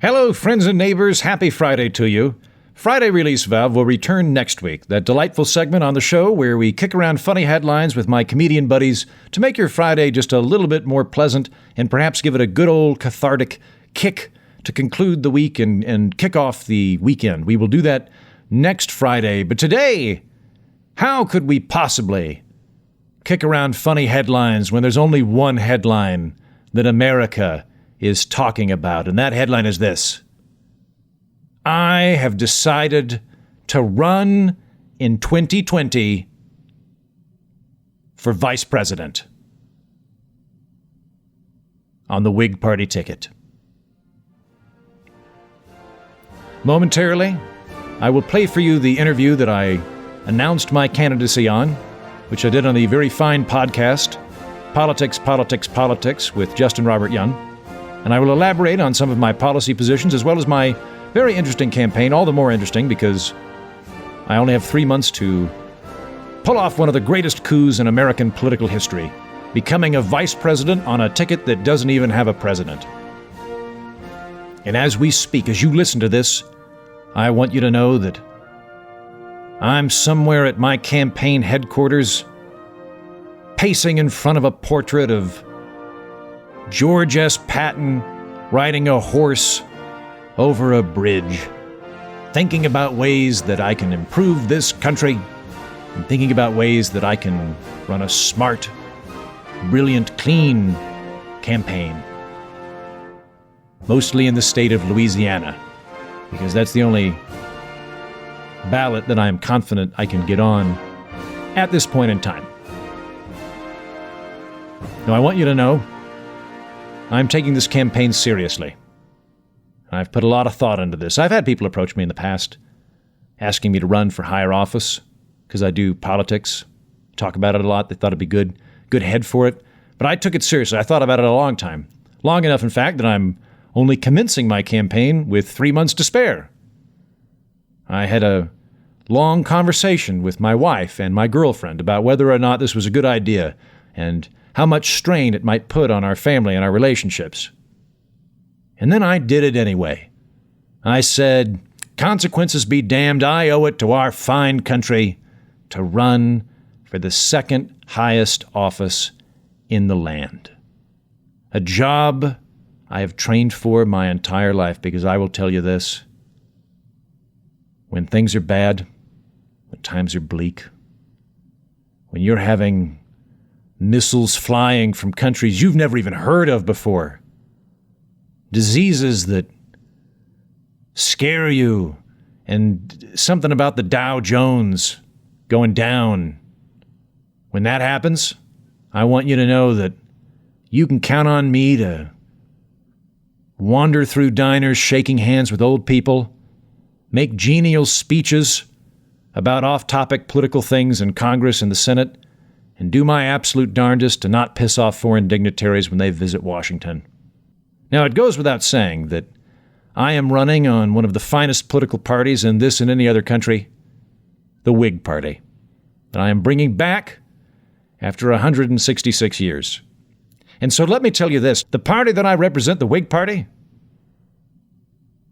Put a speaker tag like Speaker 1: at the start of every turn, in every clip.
Speaker 1: Hello, friends and neighbors. Happy Friday to you. Friday Release Valve will return next week, that delightful segment on the show where we kick around funny headlines with my comedian buddies to make your Friday just a little bit more pleasant and perhaps give it a good old cathartic kick to conclude the week and kick off the weekend. We will do that next Friday. But today, how could we possibly kick around funny headlines when there's only one headline that America is talking about? And that headline is this: I have decided to run in 2020 for vice president on the Whig Party ticket. Momentarily, I will play for you the interview that I announced my candidacy on, which I did on the very fine podcast, Politics, Politics, Politics, with Justin Robert Young. And I will elaborate on some of my policy positions as well as my very interesting campaign, all the more interesting because I only have 3 months to pull off one of the greatest coups in American political history, becoming a vice president on a ticket that doesn't even have a president. And as we speak, as you listen to this, I want you to know that I'm somewhere at my campaign headquarters, pacing in front of a portrait of George S. Patton riding a horse over a bridge, thinking about ways that I can improve this country, and thinking about ways that I can run a smart, brilliant, clean campaign. Mostly in the state of Louisiana, because that's the only ballot that I am confident I can get on at this point in time. Now, I want you to know I'm taking this campaign seriously. I've put a lot of thought into this. I've had people approach me in the past asking me to run for higher office because I do politics, talk about it a lot. They thought it'd be good head for it. But I took it seriously. I thought about it a long time. Long enough, in fact, that I'm only commencing my campaign with 3 months to spare. I had a long conversation with my wife and my girlfriend about whether or not this was a good idea and how much strain it might put on our family and our relationships. And then I did it anyway. I said, consequences be damned, I owe it to our fine country to run for the second highest office in the land. A job I have trained for my entire life, because I will tell you this: when things are bad, when times are bleak, when you're having missiles flying from countries you've never even heard of before, diseases that scare you, and something about the Dow Jones going down. When that happens, I want you to know that you can count on me to wander through diners shaking hands with old people, make genial speeches about off-topic political things in Congress and the Senate, and do my absolute darndest to not piss off foreign dignitaries when they visit Washington. Now, it goes without saying that I am running on one of the finest political parties in this and any other country, the Whig Party, that I am bringing back after 166 years. And so let me tell you this: the party that I represent, the Whig Party,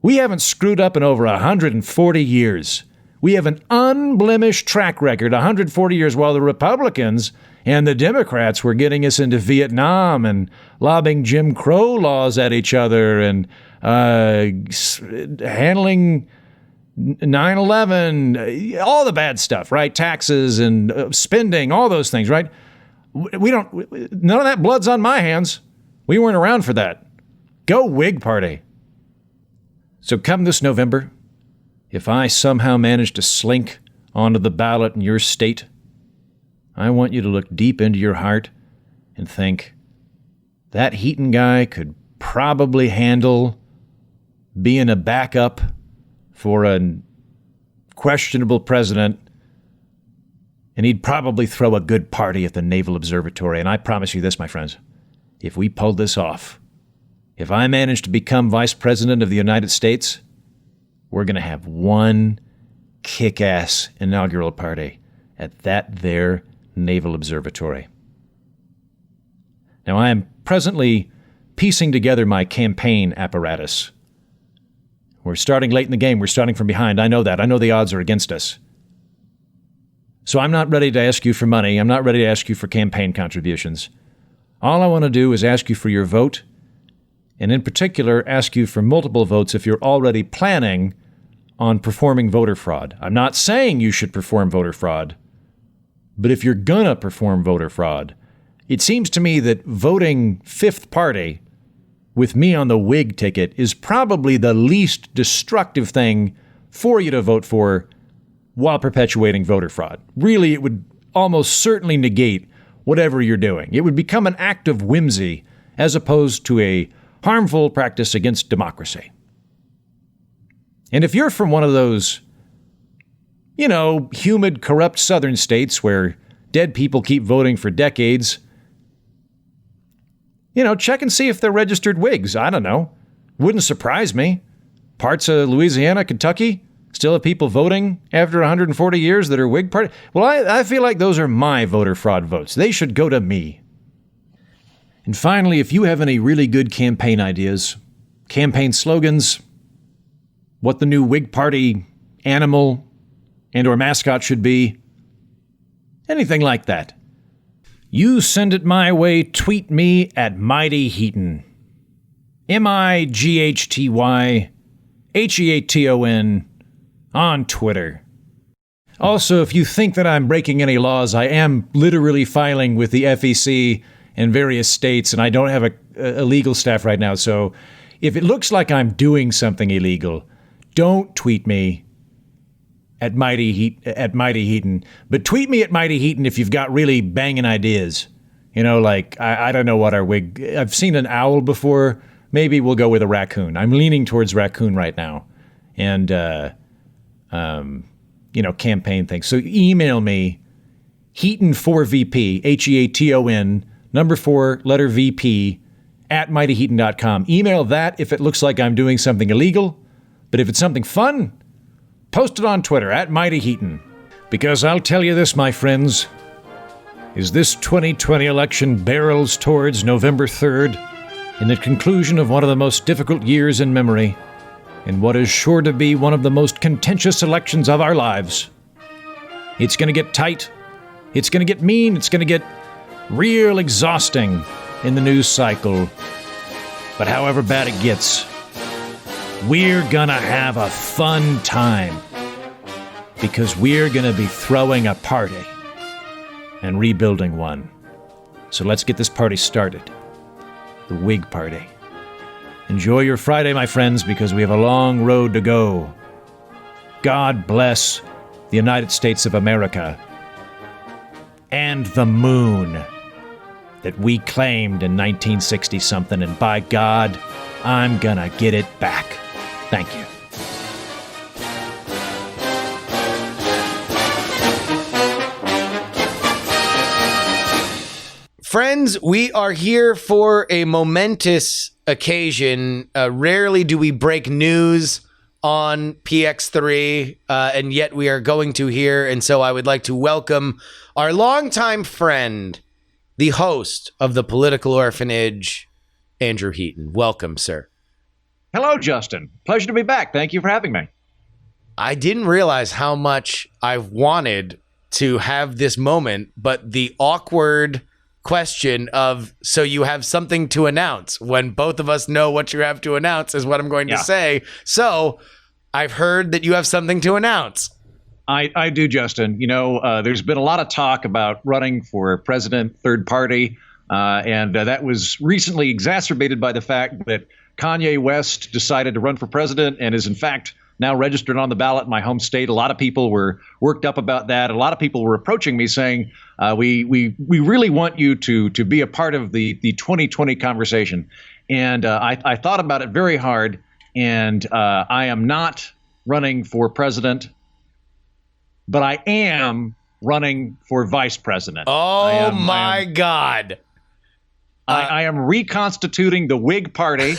Speaker 1: we haven't screwed up in over 140 years. We have an unblemished track record, 140 years, while the Republicans and the Democrats were getting us into Vietnam and lobbing Jim Crow laws at each other and handling 9/11, all the bad stuff, right? Taxes and spending, all those things, right? None of that blood's on my hands. We weren't around for that. Go Whig Party. So come this November, if I somehow manage to slink onto the ballot in your state, I want you to look deep into your heart and think, that Heaton guy could probably handle being a backup for a questionable president, and he'd probably throw a good party at the Naval Observatory. And I promise you this, my friends, if we pulled this off, if I manage to become vice president of the United States, we're going to have one kick-ass inaugural party at that there Naval Observatory. Now, I am presently piecing together my campaign apparatus. We're starting late in the game. We're starting from behind. I know that. I know the odds are against us. So I'm not ready to ask you for money. I'm not ready to ask you for campaign contributions. All I want to do is ask you for your vote, and in particular, ask you for multiple votes if you're already planning on performing voter fraud. I'm not saying you should perform voter fraud, but if you're gonna perform voter fraud, it seems to me that voting fifth party with me on the Whig ticket is probably the least destructive thing for you to vote for while perpetuating voter fraud. Really, it would almost certainly negate whatever you're doing. It would become an act of whimsy as opposed to a harmful practice against democracy. And if you're from one of those, humid, corrupt southern states where dead people keep voting for decades, check and see if they're registered Whigs. I don't know. Wouldn't surprise me. Parts of Louisiana, Kentucky, still have people voting after 140 years that are Whig party. Well, I feel like those are my voter fraud votes. They should go to me. And finally, if you have any really good campaign ideas, campaign slogans, what the new Whig Party animal and or mascot should be, anything like that, you send it my way. Tweet me at Mighty Heaton. MIGHTYHEATON on Twitter. Also, if you think that I'm breaking any laws, I am literally filing with the FEC in various states, and I don't have a legal staff right now. So if it looks like I'm doing something illegal, don't tweet me at Mighty Heaton, but tweet me at Mighty Heaton if you've got really banging ideas. I don't know what our Whig. I've seen an owl before. Maybe we'll go with a raccoon. I'm leaning towards raccoon right now, and campaign things. So email me, Heaton4VP, HEATON, number 4, letter VP, at mightyheaton.com. Email that if it looks like I'm doing something illegal, but if it's something fun, post it on Twitter, at Mighty Heaton. Because I'll tell you this, my friends, as this 2020 election barrels towards November 3rd, in the conclusion of one of the most difficult years in memory, in what is sure to be one of the most contentious elections of our lives, it's going to get tight, it's going to get mean, it's going to get real exhausting in the news cycle. But however bad it gets, we're gonna have a fun time, because we're gonna be throwing a party and rebuilding one. So let's get this party started. The Whig Party. Enjoy your Friday, my friends, because we have a long road to go. God bless the United States of America and the moon that we claimed in 1960-something, and by God, I'm gonna get it back. Thank you.
Speaker 2: Friends, we are here for a momentous occasion. Rarely do we break news on PX3, and yet we are going to here. And so I would like to welcome our longtime friend, the host of the Political Orphanage, Andrew Heaton. Welcome, sir.
Speaker 1: Hello, Justin. Pleasure to be back. Thank you for having me.
Speaker 2: I didn't realize how much I wanted to have this moment, but the awkward question of, so you have something to announce, when both of us know what you have to announce is what I'm going to say. So I've heard that you have something to announce.
Speaker 1: I do, Justin. There's been a lot of talk about running for president, third party, and that was recently exacerbated by the fact that Kanye West decided to run for president and is, in fact, now registered on the ballot in my home state. A lot of people were worked up about that. A lot of people were approaching me saying, we really want you to be a part of the 2020 conversation. And I thought about it very hard, and I am not running for president, but I am running for vice president.
Speaker 2: Oh, my God.
Speaker 1: I am reconstituting the Whig Party,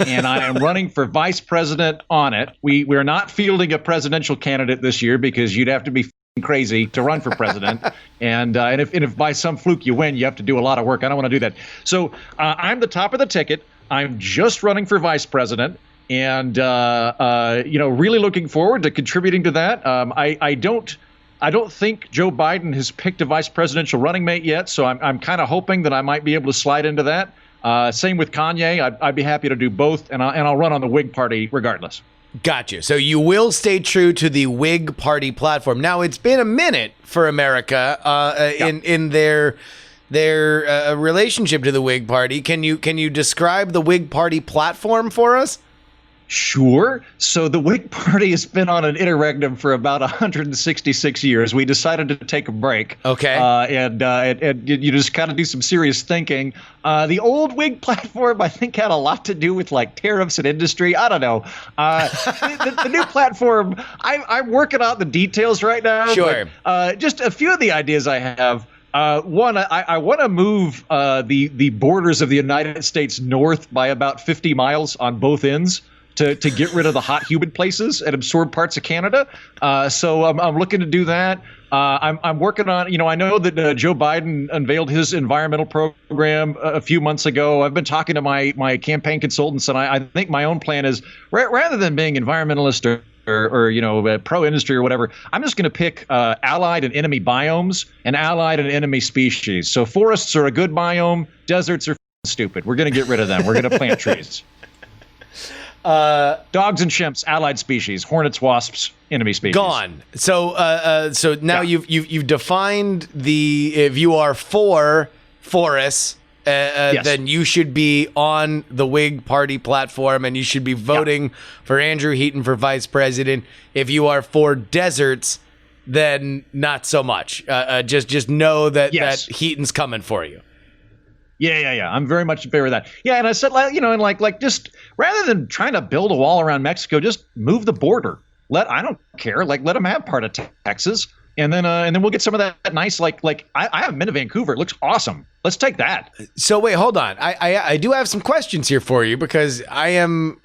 Speaker 1: and I am running for vice president on it. We're not fielding a presidential candidate this year because you'd have to be crazy to run for president. and if by some fluke you win, you have to do a lot of work. I don't want to do that. So I'm the top of the ticket. I'm just running for vice president, and really looking forward to contributing to that. I don't think Joe Biden has picked a vice presidential running mate yet, so I'm kind of hoping that I might be able to slide into that. Same with Kanye. I'd be happy to do both, and I'll run on the Whig Party regardless.
Speaker 2: Gotcha. So you will stay true to the Whig Party platform. Now, it's been a minute for America in their relationship to the Whig Party. Can you describe the Whig Party platform for us?
Speaker 1: Sure. So the Whig Party has been on an interregnum for about 166 years. We decided to take a break.
Speaker 2: Okay.
Speaker 1: And you just kind of do some serious thinking. The old Whig platform, I think, had a lot to do with like tariffs and industry. I don't know. The new platform, I'm working out the details right now.
Speaker 2: Sure.
Speaker 1: But, just a few of the ideas I have. One, I want to move the borders of the United States north by about 50 miles on both ends. To get rid of the hot, humid places and absorb parts of Canada. So I'm looking to do that. I'm working on, I know that Joe Biden unveiled his environmental program a few months ago. I've been talking to my campaign consultants, and I think my own plan is rather than being environmentalist or pro-industry or whatever, I'm just going to pick allied and enemy biomes and allied and enemy species. So forests are a good biome. Deserts are stupid. We're going to get rid of them. We're going to plant trees. Dogs and chimps, allied species. Hornets, wasps, enemy species.
Speaker 2: Gone. So now you've defined if you are for forests, yes, then you should be on the Whig Party platform, and you should be voting for Andrew Heaton for vice president. If you are for deserts, then not so much. Just know that Heaton's coming for you.
Speaker 1: Yeah. I'm very much in favor of that. Yeah, and I said, just rather than trying to build a wall around Mexico, just move the border. I don't care. Let them have part of Texas, and then we'll get some of that nice I haven't been to Vancouver. It looks awesome. Let's take that.
Speaker 2: So wait, hold on. I do have some questions here for you because I am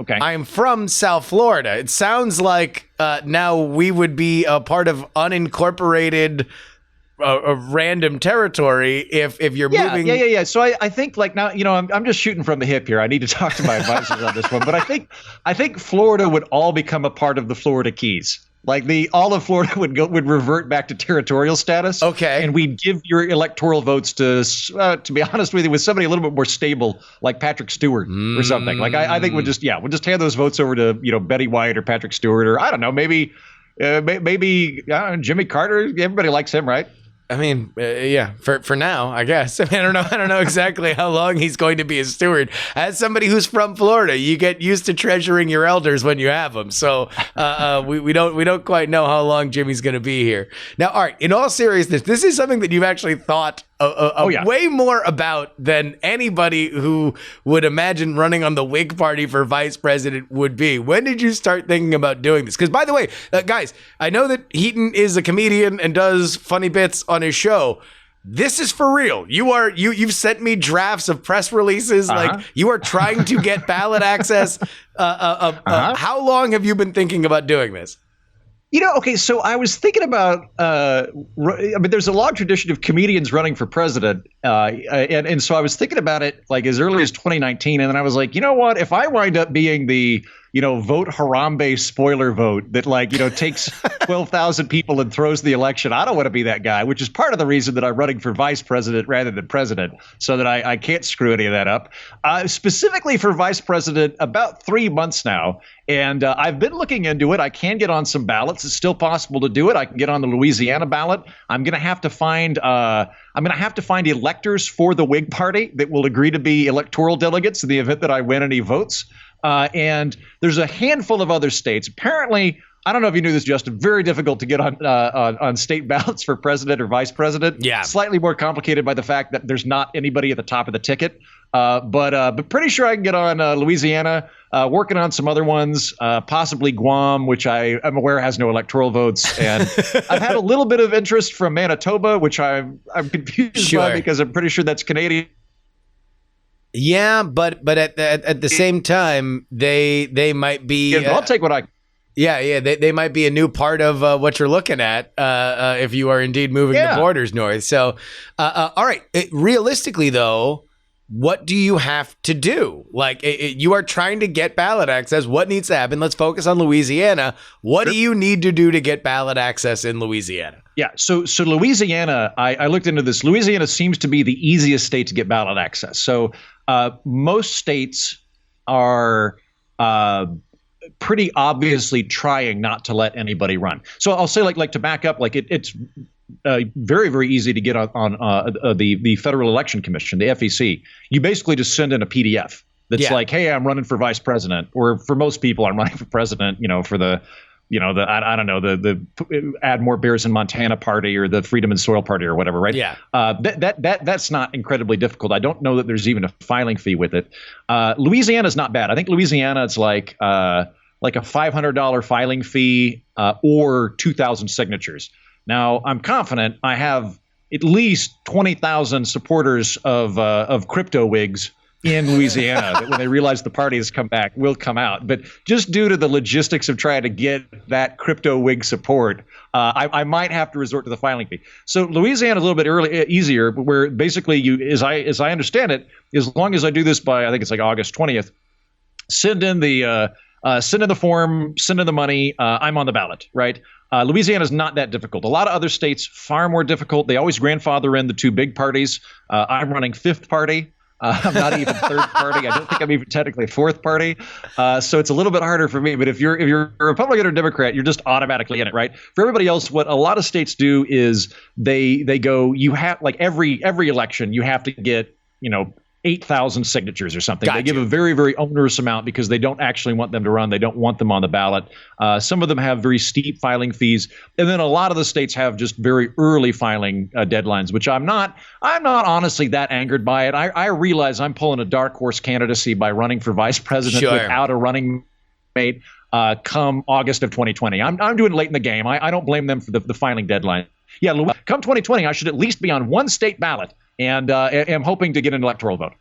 Speaker 2: from South Florida. It sounds like now we would be a part of unincorporated. A random territory if you're moving.
Speaker 1: Yeah. So I think now, I'm just shooting from the hip here. I need to talk to my advisors on this one, but I think Florida would all become a part of the Florida Keys. Like all of Florida would revert back to territorial status.
Speaker 2: Okay.
Speaker 1: And we'd give your electoral votes to be honest with you, with somebody a little bit more stable, like Patrick Stewart or something. Like I think we'll just hand those votes over to Betty White or Patrick Stewart, or I don't know, maybe Jimmy Carter. Everybody likes him, right?
Speaker 2: I mean, for now, I guess. I don't know exactly how long he's going to be a steward. As somebody who's from Florida, you get used to treasuring your elders when you have them. So we don't quite know how long Jimmy's going to be here. Now, all right, in all seriousness, this is something that you've actually thought way more about than anybody who would imagine running on the Whig Party for vice president would be. When did you start thinking about doing this? Because, by the way, guys, I know that Heaton is a comedian and does funny bits on his show. This is for real. You've sent me drafts of press releases. Like you are trying to get ballot access. How long have you been thinking about doing this?
Speaker 1: Okay, so I was thinking about, there's a long tradition of comedians running for president, and so I was thinking about it like as early as 2019, and then I was like, you know what, if I wind up being the, vote Harambe spoiler vote that takes 12,000 people and throws the election, I don't want to be that guy, which is part of the reason that I'm running for vice president rather than president, so that I can't screw any of that up. Specifically for vice president, about 3 months now, and I've been looking into it. I can get on some ballots. It's still possible to do it. I can get on the Louisiana ballot. I'm going to have to find electors for the Whig Party that will agree to be electoral delegates in the event that I win any votes. And there's a handful of other states. Apparently, I don't know if you knew this, Justin, very difficult to get on state ballots for president or vice president.
Speaker 2: Yeah.
Speaker 1: Slightly more complicated by the fact that there's not anybody at the top of the ticket. But pretty sure I can get on Louisiana, working on some other ones, possibly Guam, which I am aware has no electoral votes. And I've had a little bit of interest from Manitoba, which I'm confused by because I'm pretty sure that's Canadian.
Speaker 2: Yeah, but at the same time, they might be.
Speaker 1: Yeah, I'll take what I.
Speaker 2: Yeah, they might be a new part of what you're looking at if you are indeed moving the borders north. So, all right, realistically though, what do you have to do? Like, you are trying to get ballot access. What needs to happen? Let's focus on Louisiana. What do you need to do to get ballot access in Louisiana?
Speaker 1: Yeah, so Louisiana, I looked into this. Louisiana seems to be the easiest state to get ballot access. So most states are pretty obviously trying not to let anybody run. So I'll say, like to back up, like it's very, very easy to get on the Federal Election Commission, the FEC. You basically just send in a PDF that's like, hey, I'm running for vice president, or for most people, I'm running for president. For the I don't know, the Add More Bears in Montana party or the Freedom and Soil party or whatever, right?
Speaker 2: Yeah.
Speaker 1: That's not incredibly difficult. I don't know that there's even a filing fee with it. Louisiana's not bad. I think Louisiana, it's like a $500 filing fee or 2,000 signatures. Now, I'm confident I have at least 20,000 supporters of crypto wigs in Louisiana that when they realize the party has come back, will come out. But just due to the logistics of trying to get that crypto wig support, I might have to resort to the filing fee. So Louisiana is a little bit easier, where basically you, as I understand it, as long as I do this by, I think it's like August 20th, send in the form, send in the money, I'm on the ballot, right? Louisiana is not that difficult. A lot of other states, far more difficult. They always grandfather in the two big parties. I'm running fifth party. I'm not even third party. I don't think I'm even technically fourth party. So it's a little bit harder for me. But if you're a Republican or Democrat, you're just automatically in it, right? For everybody else, what a lot of states do is they go, you have, like every election, you have to get 8,000 signatures or something. They give a very, very onerous amount because they don't actually want them to run. They don't want them on the ballot. Some of them have very steep filing fees. And then a lot of the states have just very early filing deadlines, which I'm not honestly that angered by it. I realize I'm pulling a dark horse candidacy by running for vice president without a running mate come August of 2020. I'm doing it late in the game. I don't blame them for the filing deadline. Yeah, come 2020, I should at least be on one state ballot. And am hoping to get an electoral vote.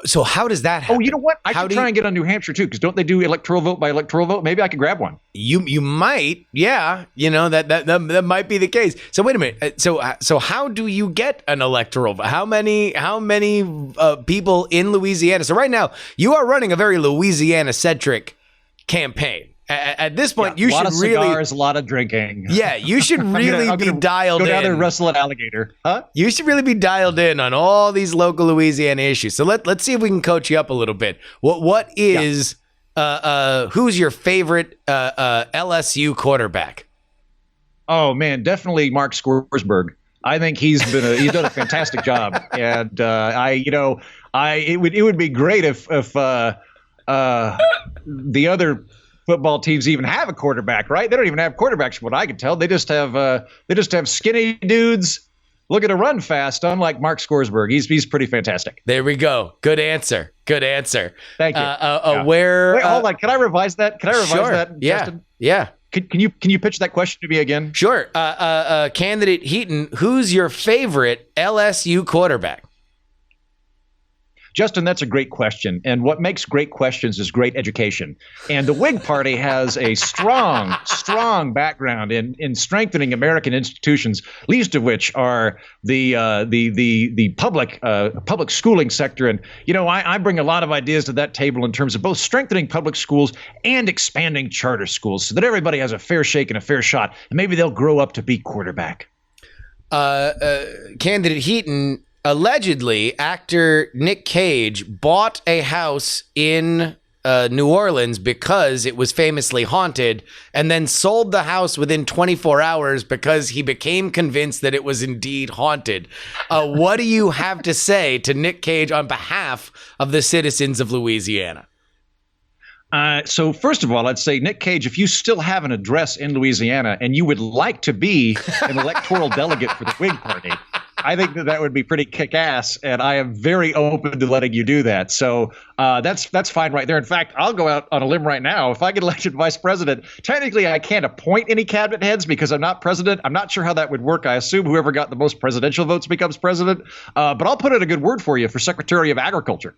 Speaker 2: So how does that happen?
Speaker 1: Oh, you know what? I should try and get on New Hampshire too, because don't they do electoral vote by electoral vote? Maybe I could grab one.
Speaker 2: You might, yeah. That might be the case. So wait a minute. So how do you get an electoral vote? How many people in Louisiana? So right now you are running a very Louisiana centric campaign. At this point, you should really... A lot of cigars,
Speaker 1: a lot of drinking.
Speaker 2: Yeah, you should really be dialed in.
Speaker 1: Go down there and wrestle an alligator. Huh?
Speaker 2: You should really be dialed in on all these local Louisiana issues. So let's see if we can coach you up a little bit. What is... who's your favorite LSU quarterback?
Speaker 1: Oh, man, definitely Mark Scoresburg. I think he's done a fantastic job. And it would be great if the other football teams even have a quarterback, right? They don't even have quarterbacks from what I can tell. They just have skinny dudes looking to run fast, unlike Mark Scoresburg. He's pretty fantastic.
Speaker 2: There we go. Good answer. Thank you.
Speaker 1: Wait, hold on. Can I revise that?
Speaker 2: Sure.
Speaker 1: Justin?
Speaker 2: Yeah.
Speaker 1: Can you pitch that question to me again?
Speaker 2: Sure. Candidate Heaton, who's your favorite LSU quarterback?
Speaker 1: Justin, that's a great question. And what makes great questions is great education. And the Whig Party has a strong background in strengthening American institutions, least of which are the public schooling sector. And, I bring a lot of ideas to that table in terms of both strengthening public schools and expanding charter schools so that everybody has a fair shake and a fair shot. And maybe they'll grow up to be quarterback.
Speaker 2: Candidate Heaton, allegedly, actor Nick Cage bought a house in New Orleans because it was famously haunted, and then sold the house within 24 hours because he became convinced that it was indeed haunted. What do you have to say to Nick Cage on behalf of the citizens of Louisiana?
Speaker 1: So first of all, I'd say, Nick Cage, if you still have an address in Louisiana and you would like to be an electoral delegate for the Whig Party, I think that would be pretty kick-ass, and I am very open to letting you do that. So that's fine right there. In fact, I'll go out on a limb right now. If I get elected vice president, technically I can't appoint any cabinet heads because I'm not president. I'm not sure how that would work. I assume whoever got the most presidential votes becomes president. But I'll put in a good word for you for Secretary of Agriculture.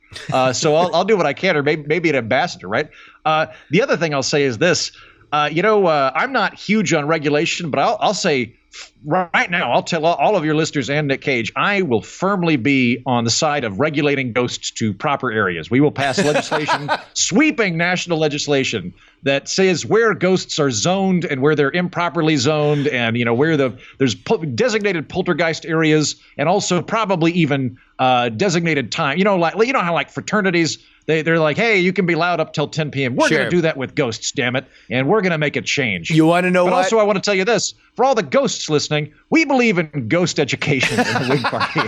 Speaker 1: So I'll do what I can, or maybe an ambassador, right? The other thing I'll say is this. I'm not huge on regulation, but I'll say right now, I'll tell all of your listeners and Nick Cage, I will firmly be on the side of regulating ghosts to proper areas. We will pass legislation, sweeping national legislation that says where ghosts are zoned and where they're improperly zoned, and where there's designated poltergeist areas, and also probably even designated time. How like fraternities. They're like, hey, you can be loud up till 10 p.m. We're going to do that with ghosts, damn it. And we're going to make a change.
Speaker 2: You want to know
Speaker 1: what?
Speaker 2: But
Speaker 1: also, I want to tell you this. For all the ghosts listening, we believe in ghost education in the Wig Party.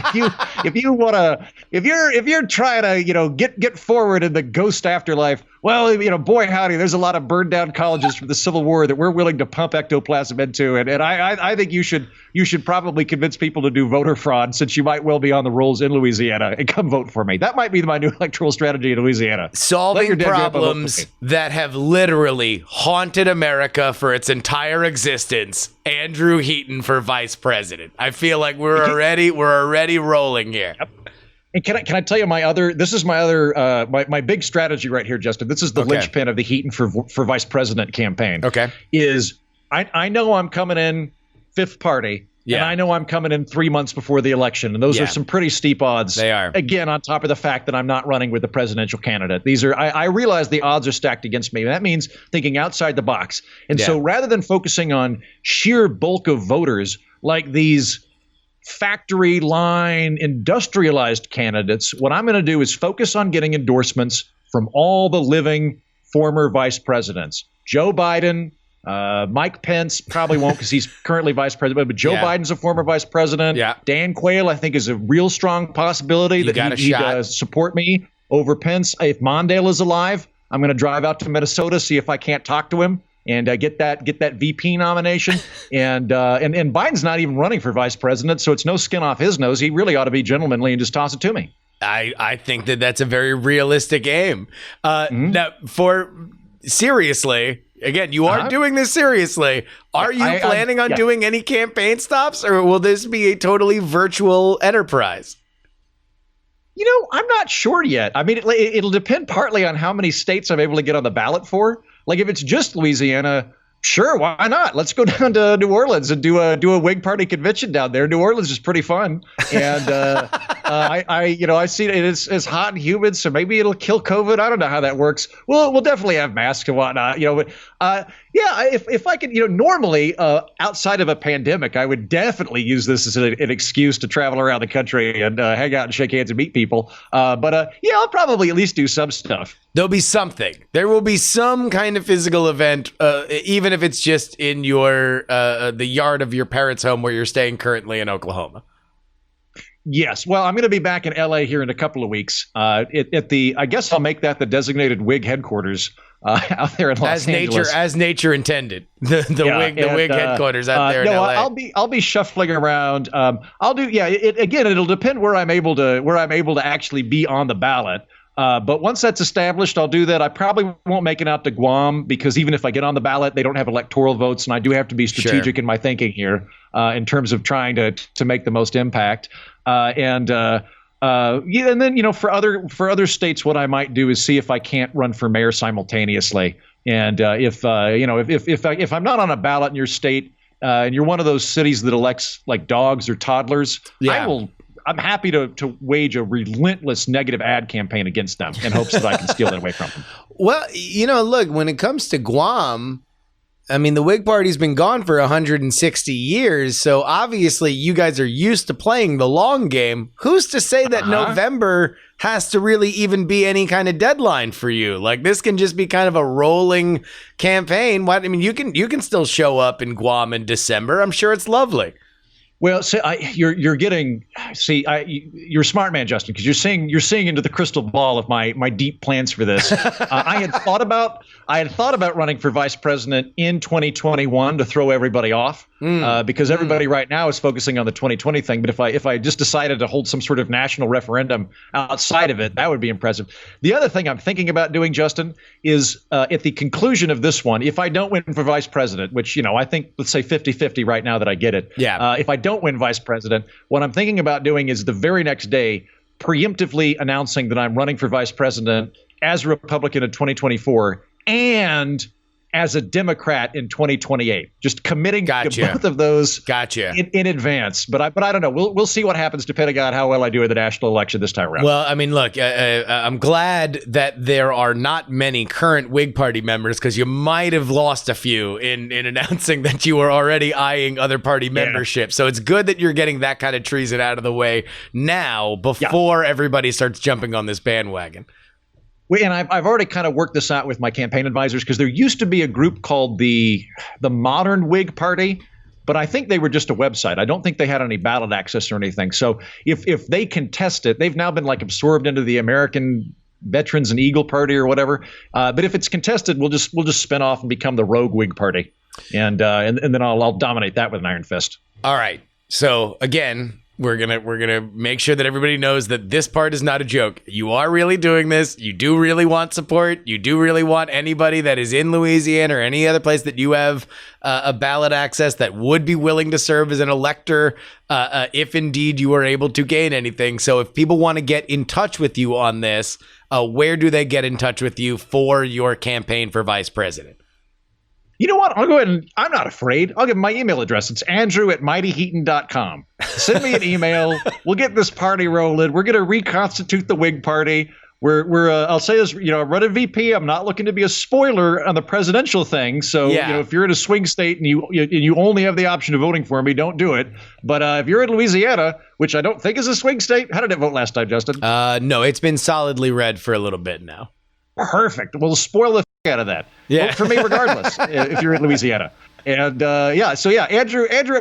Speaker 1: If you're trying to, get forward in the ghost afterlife, well, boy, howdy, there's a lot of burned down colleges from the Civil War that we're willing to pump ectoplasm into. And I think you should probably convince people to do voter fraud, since you might well be on the rolls in Louisiana, and come vote for me. That might be my new electoral strategy in Louisiana.
Speaker 2: Solving problems that have literally haunted America for its entire existence. Andrew Heaton for vice president. I feel like we're already rolling here. Yep.
Speaker 1: And can I tell you my big strategy right here, Justin? This is the linchpin of the Heaton for vice president campaign.
Speaker 2: Okay.
Speaker 1: Is I know I'm coming in fifth party. Yeah. And I know I'm coming in 3 months before the election, and those are some pretty steep odds.
Speaker 2: They are.
Speaker 1: Again, on top of the fact that I'm not running with the presidential candidate. I realize the odds are stacked against me, and that means thinking outside the box. And so rather than focusing on sheer bulk of voters like these factory line industrialized candidates, what I'm going to do is focus on getting endorsements from all the living former vice presidents. Joe Biden, Mike Pence probably won't because he's currently vice president, but Joe Biden's a former vice president.
Speaker 2: Yeah.
Speaker 1: Dan Quayle, I think, is a real strong possibility that he'd support me over Pence. If Mondale is alive, I'm going to drive out to Minnesota, see if I can't talk to him and get that VP nomination. and Biden's not even running for vice president, so it's no skin off his nose. He really ought to be gentlemanly and just toss it to me.
Speaker 2: I think that's a very realistic aim. Now, seriously, again, you are doing this seriously. Are you planning on doing any campaign stops, or will this be a totally virtual enterprise?
Speaker 1: I'm not sure yet. I mean, it'll depend partly on how many states I'm able to get on the ballot for. Like, if it's just Louisiana, sure, why not? Let's go down to New Orleans and do a Whig Party convention down there. New Orleans is pretty fun, and I see it's hot and humid, so maybe it'll kill COVID. I don't know how that works. We'll definitely have masks and whatnot, but if I could, normally outside of a pandemic, I would definitely use this as an excuse to travel around the country and hang out and shake hands and meet people. But I'll probably at least do some stuff.
Speaker 2: There'll be something. There will be some kind of physical event, even if it's just in your the yard of your parents' home where you're staying currently in Oklahoma.
Speaker 1: Yes. Well, I'm going to be back in LA here in a couple of weeks. I guess I'll make that the designated Whig headquarters out there in Los Angeles.
Speaker 2: As nature intended. The Whig headquarters out there in LA.
Speaker 1: I'll be shuffling around. It'll depend where I'm able to actually be on the ballot. But once that's established, I'll do that. I probably won't make it out to Guam because even if I get on the ballot, they don't have electoral votes, and I do have to be strategic in my thinking here in terms of trying to make the most impact. And then for other states, what I might do is see if I can't run for mayor simultaneously. And if I'm not on a ballot in your state and you're one of those cities that elects like dogs or toddlers, I'm happy to wage a relentless negative ad campaign against them in hopes that I can steal that away from them.
Speaker 2: Well, look, when it comes to Guam, I mean, the Whig Party's been gone for 160 years, so obviously you guys are used to playing the long game. Who's to say that November has to really even be any kind of deadline for you? Like, this can just be kind of a rolling campaign. You can still show up in Guam in December. I'm sure it's lovely.
Speaker 1: Well, you're a smart man, Justin, because you're seeing into the crystal ball of my deep plans for this. I had thought about running for vice president in 2021 to throw everybody off because everybody right now is focusing on the 2020 thing. But if I just decided to hold some sort of national referendum outside of it, that would be impressive. The other thing I'm thinking about doing, Justin, is at the conclusion of this one, if I don't win for vice president, which I think let's say 50-50 right now that I get it.
Speaker 2: Yeah.
Speaker 1: If I don't win vice president, what I'm thinking about doing is the very next day preemptively announcing that I'm running for vice president as a Republican in 2024 and as a Democrat in 2028. Just committing to both of those in advance. But I don't know. We'll see what happens depending on how well I do in the national election this time around.
Speaker 2: Well, I mean, look, I'm glad that there are not many current Whig Party members, because you might have lost a few in announcing that you were already eyeing other party membership. So it's good that you're getting that kind of treason out of the way now before everybody starts jumping on this bandwagon.
Speaker 1: And I've already kind of worked this out with my campaign advisors, because there used to be a group called the Modern Whig Party, but I think they were just a website. I don't think they had any ballot access or anything. So if they contest it, they've now been like absorbed into the American Veterans and Eagle Party or whatever. But if it's contested, we'll just spin off and become the Rogue Whig Party, and then I'll dominate that with an iron fist.
Speaker 2: All right. So again, we're gonna make sure that everybody knows that this part is not a joke. You are really doing this. You do really want support. You do really want anybody that is in Louisiana or any other place that you have a ballot access that would be willing to serve as an elector, if indeed you are able to gain anything. So if people want to get in touch with you on this, where do they get in touch with you for your campaign for vice president?
Speaker 1: You know what? I'll go ahead and I'm not afraid. I'll give my email address. It's andrew@mightyheaton.com. Send me an email. We'll get this party rolling. We're going to reconstitute the Whig Party. I'll say this, I'm running VP. I'm not looking to be a spoiler on the presidential thing. So, if you're in a swing state and you only have the option of voting for me, don't do it. But if you're in Louisiana, which I don't think is a swing state, how did it vote last time, Justin?
Speaker 2: No, it's been solidly red for a little bit now.
Speaker 1: Perfect. We'll spoil the out of that. Vote for me regardless if you're in Louisiana. And Andrew at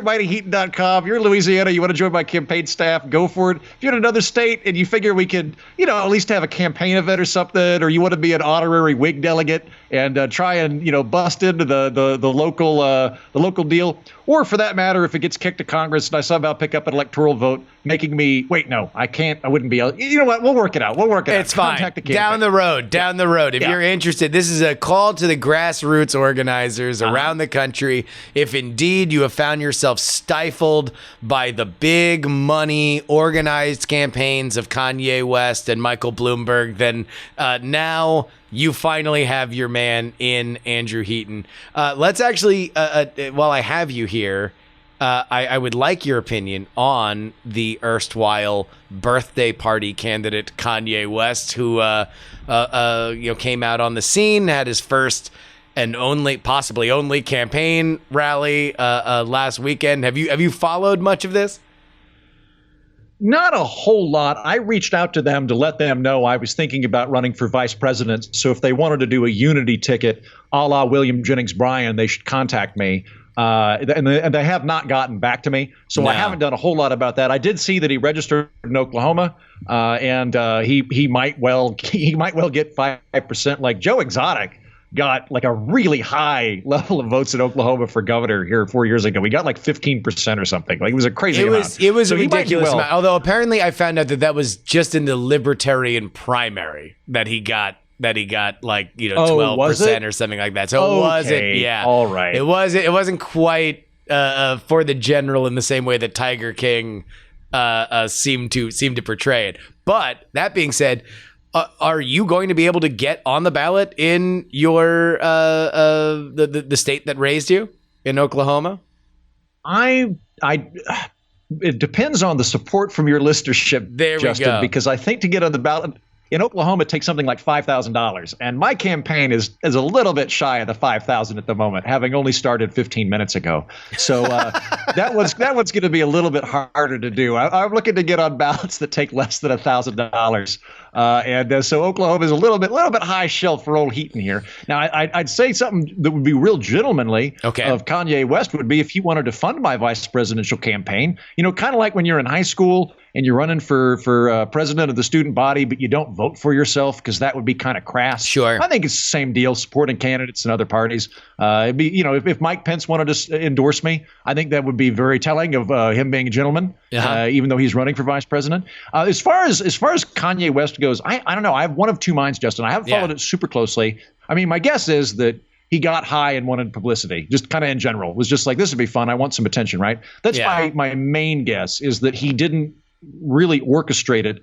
Speaker 1: mightyheaton.com. You're in Louisiana, you want to join my campaign staff, go for it. If you're in another state and you figure we could, at least have a campaign event or something, or you want to be an honorary Whig delegate and try and, bust into the local deal, or for that matter, if it gets kicked to Congress and I somehow pick up an electoral vote, making me, wait, no, I can't, I wouldn't be, you know what, we'll work it out.
Speaker 2: It's fine. Down the road. If you're interested, this is a call to the grassroots organizers around the country. If indeed you have found yourself stifled by the big money organized campaigns of Kanye West and Michael Bloomberg, then now you finally have your man in Andrew Heaton. Let's actually, while I have you here, I would like your opinion on the erstwhile birthday party candidate Kanye West, who came out on the scene, had his first and possibly only campaign rally last weekend. Have you followed much of this?
Speaker 1: Not a whole lot. I reached out to them to let them know I was thinking about running for vice president. So if they wanted to do a unity ticket a la William Jennings Bryan, they should contact me. And they have not gotten back to me. So I haven't done a whole lot about that. I did see that he registered in Oklahoma, and he might well get 5% like Joe Exotic got like a really high level of votes in Oklahoma for governor here 4 years ago. We got like 15% or something. Like it was a crazy amount.
Speaker 2: It was a ridiculous amount. Although apparently I found out that was just in the Libertarian primary that he got like 12% or something like that. So it wasn't. Yeah.
Speaker 1: All right.
Speaker 2: It wasn't quite for the general in the same way that Tiger King seemed to portray it. But that being said, are you going to be able to get on the ballot in your the state that raised you in Oklahoma?
Speaker 1: It depends on the support from your listenership,
Speaker 2: there
Speaker 1: Justin,
Speaker 2: we go.
Speaker 1: Because I think to get on the ballot in Oklahoma, it takes something like $5,000, and my campaign is a little bit shy of the $5,000 at the moment, having only started 15 minutes ago. So that one's going to be a little bit harder to do. I'm looking to get on ballots that take less than $1,000, and so Oklahoma is a little bit high shelf for old Heaton here. Now, I'd say something that would be real gentlemanly of Kanye West would be if he wanted to fund my vice presidential campaign. Kind of like when you're in high school and you're running for president of the student body, but you don't vote for yourself because that would be kind of crass.
Speaker 2: Sure.
Speaker 1: I think it's the same deal, supporting candidates and other parties. It'd be, if Mike Pence wanted to endorse me, I think that would be very telling of him being a gentleman, even though he's running for vice president. As far as Kanye West goes, I don't know. I have one of two minds, Justin. I haven't followed it super closely. I mean, my guess is that he got high and wanted publicity, just kind of in general. It was just like, this would be fun. I want some attention, right? That's my main guess, is that he didn't
Speaker 3: really orchestrated.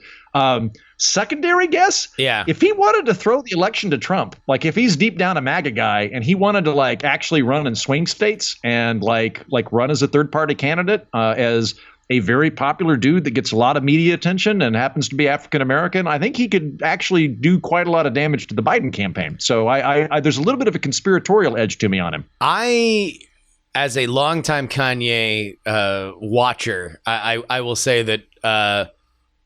Speaker 3: Secondary guess,
Speaker 2: Yeah.
Speaker 3: if he wanted to throw the election to Trump, like if he's deep down a MAGA guy and he wanted to like actually run in swing states and like run as a third party candidate, as a very popular dude that gets a lot of media attention and happens to be African American, I think he could actually do quite a lot of damage to the Biden campaign. So I there's a little bit of a conspiratorial edge to me on him.
Speaker 2: As a longtime Kanye watcher, I will say that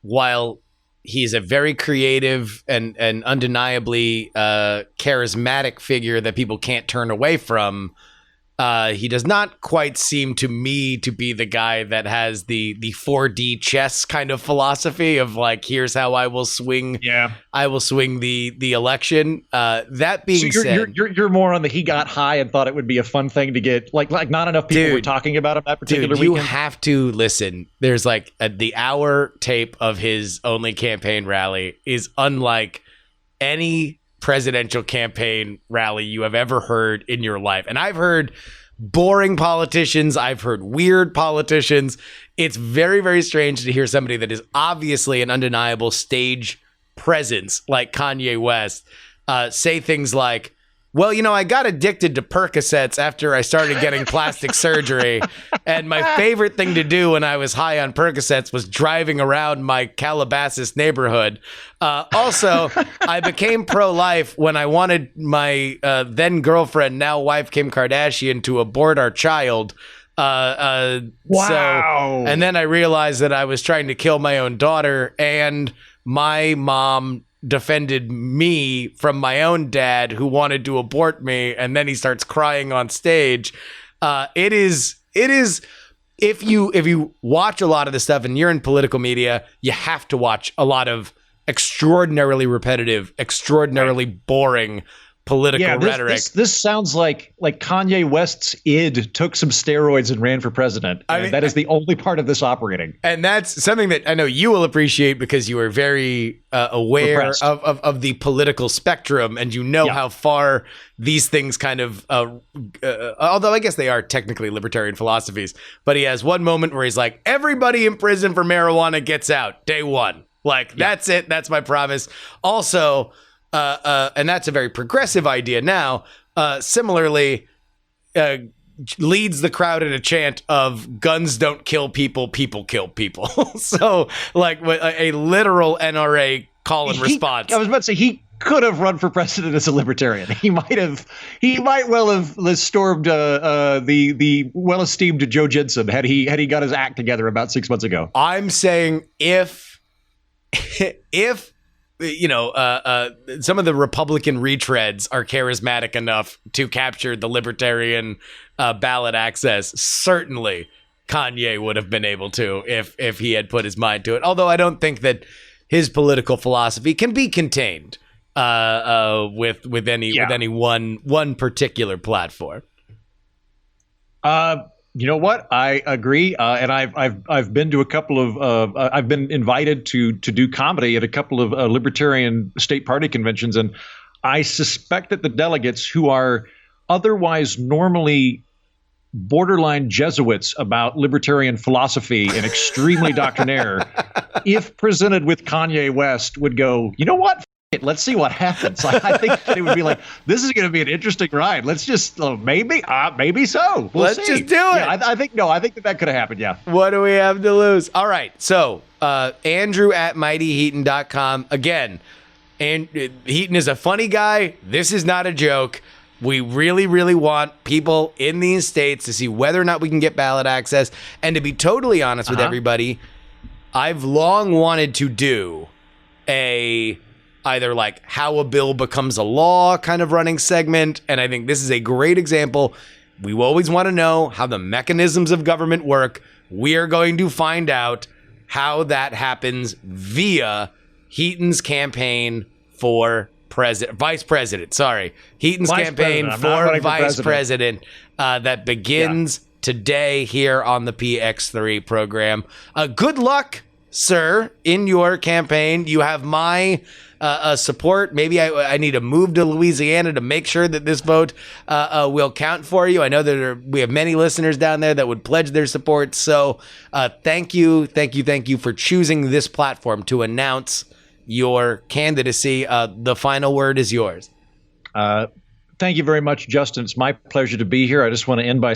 Speaker 2: while he's a very creative and undeniably charismatic figure that people can't turn away from, he does not quite seem to me to be the guy that has the 4D chess kind of philosophy of like, here's how I will swing.
Speaker 3: Yeah,
Speaker 2: I will swing the election. That being said,
Speaker 3: you're more on the he got high and thought it would be a fun thing to get like not enough people were talking about him that particular weekend.
Speaker 2: You have to listen. There's like the hour tape of his only campaign rally is unlike any presidential campaign rally you have ever heard in your life. And I've heard boring politicians. I've heard weird politicians. It's very, very strange to hear somebody that is obviously an undeniable stage presence like Kanye West say things like, well, you know, I got addicted to Percocets after I started getting plastic surgery. And my favorite thing to do when I was high on Percocets was driving around my Calabasas neighborhood. Also, I became pro-life when I wanted my then girlfriend, now wife, Kim Kardashian, to abort our child.
Speaker 3: Wow.
Speaker 2: And then I realized that I was trying to kill my own daughter, and my mom defended me from my own dad who wanted to abort me, and then he starts crying on stage. It is if you watch a lot of this stuff and you're in political media, you have to watch a lot of extraordinarily repetitive, extraordinarily boring political rhetoric.
Speaker 3: This sounds like Kanye West's id took some steroids and ran for president. I mean, that is the only part of this operating.
Speaker 2: And that's something that I know you will appreciate because you are very aware of the political spectrum, and you know how far these things kind of, although I guess they are technically libertarian philosophies, but he has one moment where he's like, everybody in prison for marijuana gets out day one. Like, that's it. That's my promise. Also, and that's a very progressive idea now. Similarly, leads the crowd in a chant of guns don't kill people, people kill people. So like a literal NRA call and response.
Speaker 3: I was about to say he could have run for president as a libertarian. He might well have stormed the well-esteemed Joe Jensen had he got his act together about 6 months ago.
Speaker 2: I'm saying if you know, some of the Republican retreads are charismatic enough to capture the libertarian ballot access, certainly Kanye would have been able to if he had put his mind to it. Although I don't think that his political philosophy can be contained with any one particular platform.
Speaker 3: You know what? I agree, and I've been to a couple of I've been invited to do comedy at a couple of libertarian state party conventions, and I suspect that the delegates who are otherwise normally borderline Jesuits about libertarian philosophy and extremely doctrinaire, if presented with Kanye West, would go, you know what? Let's see what happens. I think they would be like, this is going to be an interesting ride. Let's just maybe so.
Speaker 2: Let's just do it.
Speaker 3: Yeah, I think that could have happened. Yeah.
Speaker 2: What do we have to lose? All right. So Andrew at mightyheaton.com. Again, and Heaton is a funny guy. This is not a joke. We really, really want people in these states to see whether or not we can get ballot access. And to be totally honest with everybody, I've long wanted to do either like how a bill becomes a law kind of running segment. And I think this is a great example. We always want to know how the mechanisms of government work. We are going to find out how that happens via Heaton's campaign for vice president. Heaton's campaign for vice president that begins today here on the PX3 program. Good luck sir, in your campaign. You have my support. Maybe I need to move to Louisiana to make sure that this vote will count for you. I know that we have many listeners down there that would pledge their support. So thank you for choosing this platform to announce your candidacy. The final word is yours.
Speaker 3: Thank you very much, Justin. It's my pleasure to be here. I just want to end by